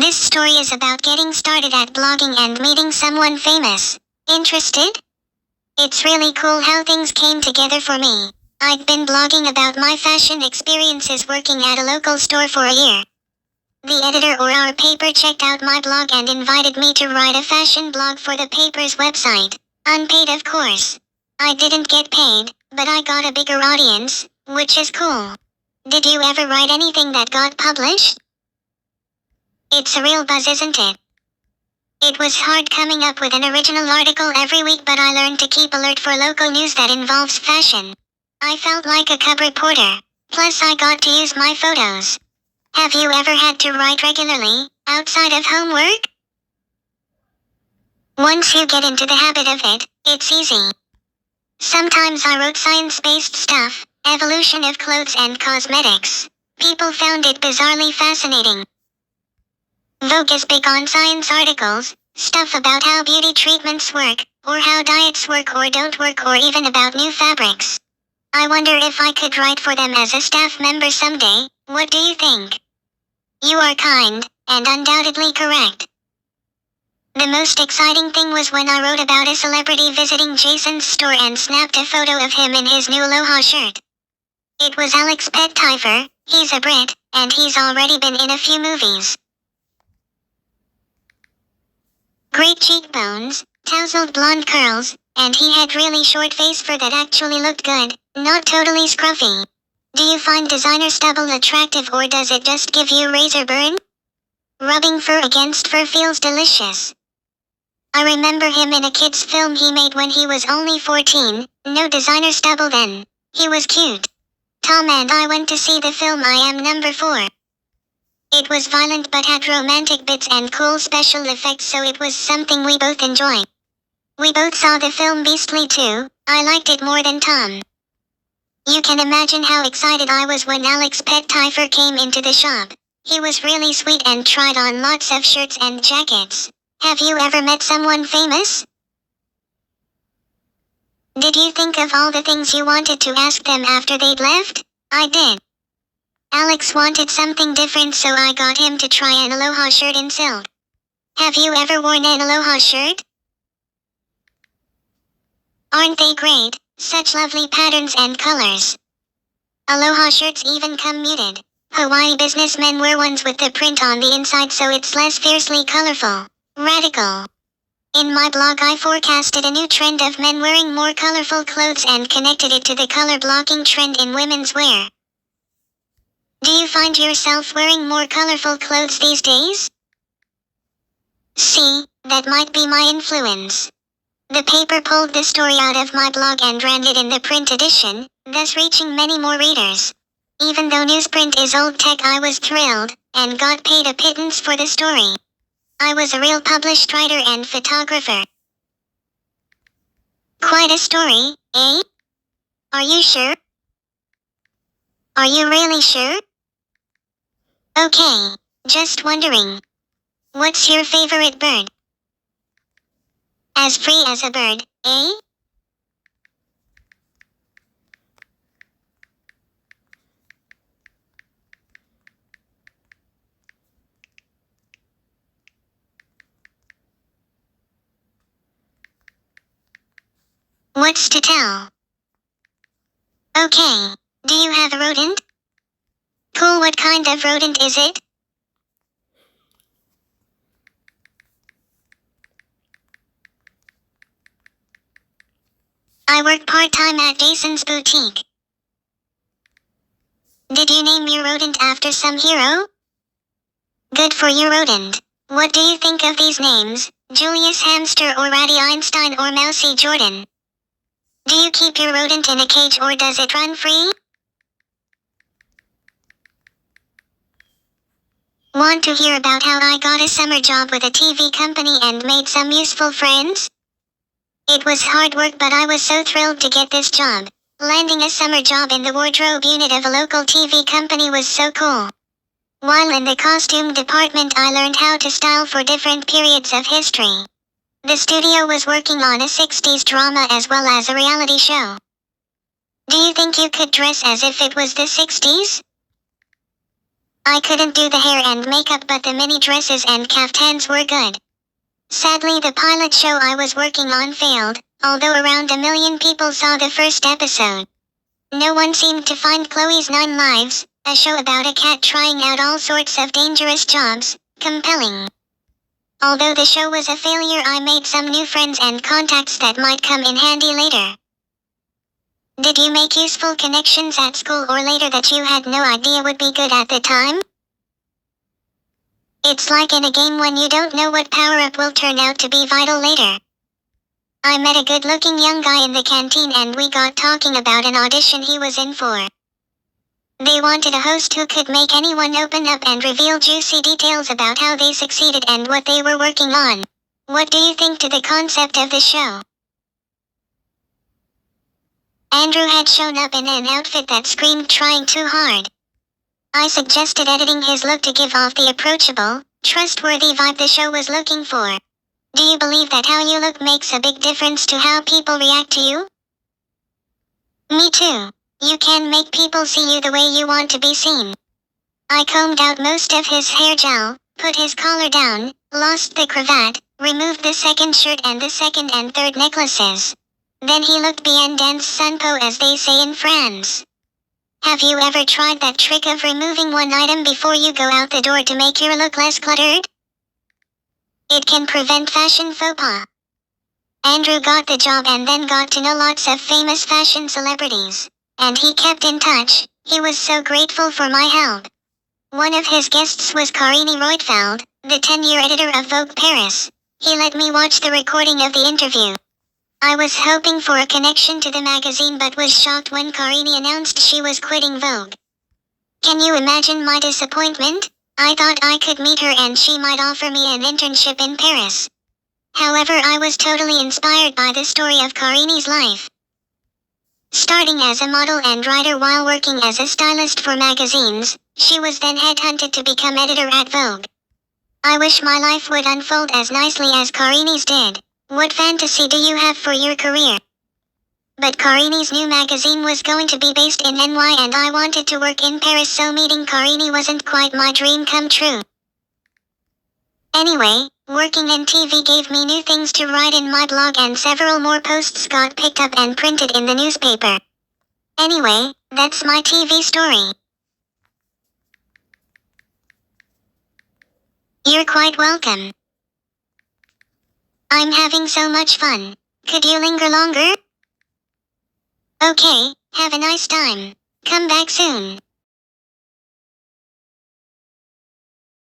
This story is about getting started at blogging and meeting someone famous. Interested? It's really cool how things came together for me. I'd been blogging about my fashion experiences working at a local store for a year. The editor of our paper checked out my blog and invited me to write a fashion blog for the paper's website. Unpaid, of course. I didn't get paid, but I got a bigger audience, which is cool. Did you ever write anything that got published? It's a real buzz, isn't it? It was hard coming up with an original article every week, but I learned to keep alert for local news that involves fashion. I felt like a cub reporter. Plus I got to use my photos. Have you ever had to write regularly, outside of homework? Once you get into the habit of it, it's easy. Sometimes I wrote science-based stuff, evolution of clothes and cosmetics. People found it bizarrely fascinating. Vogue is big on science articles, stuff about how beauty treatments work, or how diets work or don't work, or even about new fabrics. I wonder if I could write for them as a staff member someday. What do you think? You are kind, and undoubtedly correct. The most exciting thing was when I wrote about a celebrity visiting Jason's store and snapped a photo of him in his new Aloha shirt. It was Alex Pettyfer. He's a Brit, and he's already been in a few movies. Great cheekbones, tousled blonde curls, and he had really short face fur that actually looked good, not totally scruffy. Do you find designer stubble attractive, or does it just give you razor burn? Rubbing fur against fur feels delicious. I remember him in a kid's film he made when he was only 14, no designer stubble then. He was cute. Tom and I went to see the film I Am Number 4. It was violent but had romantic bits and cool special effects, so it was something we both enjoyed. We both saw the film Beastly too. I liked it more than Tom. You can imagine how excited I was when Alex Pettyfer came into the shop. He was really sweet and tried on lots of shirts and jackets. Have you ever met someone famous? Did you think of all the things you wanted to ask them after they'd left? I did. Alex wanted something different, so I got him to try an Aloha shirt in silk. Have you ever worn an Aloha shirt? Aren't they great? Such lovely patterns and colors. Aloha shirts even come muted. Hawaii businessmen wear ones with the print on the inside, so it's less fiercely colorful. Radical. In my blog I forecasted a new trend of men wearing more colorful clothes and connected it to the color blocking trend in women's wear. Do you find yourself wearing more colorful clothes these days? See, that might be my influence. The paper pulled the story out of my blog and ran it in the print edition, thus reaching many more readers. Even though newsprint is old tech, I was thrilled, and got paid a pittance for the story. I was a real published writer and photographer. Quite a story, eh? Are you sure? Are you really sure? Okay, just wondering. What's your favorite bird? As free as a bird, eh? What's to tell? Okay, do you have a rodent? Cool, what kind of rodent is it? I work part-time at Jason's boutique. Did you name your rodent after some hero? Good for your rodent. What do you think of these names, Julius Hamster or Ratty Einstein or Mousy Jordan? Do you keep your rodent in a cage or does it run free? Want to hear about how I got a summer job with a TV company and made some useful friends? It was hard work, but I was so thrilled to get this job. Landing a summer job in the wardrobe unit of a local TV company was so cool. While in the costume department, I learned how to style for different periods of history. The studio was working on a 60s drama as well as a reality show. Do you think you could dress as if it was the 60s? I couldn't do the hair and makeup, but the mini dresses and kaftans were good. Sadly, the pilot show I was working on failed, although around 1 million people saw the first episode. No one seemed to find Chloe's 9 Lives, a show about a cat trying out all sorts of dangerous jobs, compelling. Although the show was a failure, I made some new friends and contacts that might come in handy later. Did you make useful connections at school or later that you had no idea would be good at the time? It's like in a game when you don't know what power-up will turn out to be vital later. I met a good-looking young guy in the canteen and we got talking about an audition he was in for. They wanted a host who could make anyone open up and reveal juicy details about how they succeeded and what they were working on. What do you think to the concept of the show? Andrew had shown up in an outfit that screamed trying too hard. I suggested editing his look to give off the approachable, trustworthy vibe the show was looking for. Do you believe that how you look makes a big difference to how people react to you? Me too. You can make people see you the way you want to be seen. I combed out most of his hair gel, put his collar down, lost the cravat, removed the second shirt and the second and third necklaces. Then he looked bien dans son pot, as they say in France. Have you ever tried that trick of removing one item before you go out the door to make your look less cluttered? It can prevent fashion faux pas. Andrew got the job and then got to know lots of famous fashion celebrities. And he kept in touch. He was so grateful for my help. One of his guests was Karini Roitfeld, the 10-year editor of Vogue Paris. He let me watch the recording of the interview. I was hoping for a connection to the magazine but was shocked when Karini announced she was quitting Vogue. Can you imagine my disappointment? I thought I could meet her and she might offer me an internship in Paris. However, I was totally inspired by the story of Karini's life. Starting as a model and writer while working as a stylist for magazines, she was then headhunted to become editor at Vogue. I wish my life would unfold as nicely as Karini's did. What fantasy do you have for your career? But Karini's new magazine was going to be based in NY and I wanted to work in Paris, so meeting Karini wasn't quite my dream come true. Anyway, working in TV gave me new things to write in my blog and several more posts got picked up and printed in the newspaper. Anyway, that's my TV story. You're quite welcome. I'm having so much fun. Could you linger longer? Okay, have a nice time. Come back soon.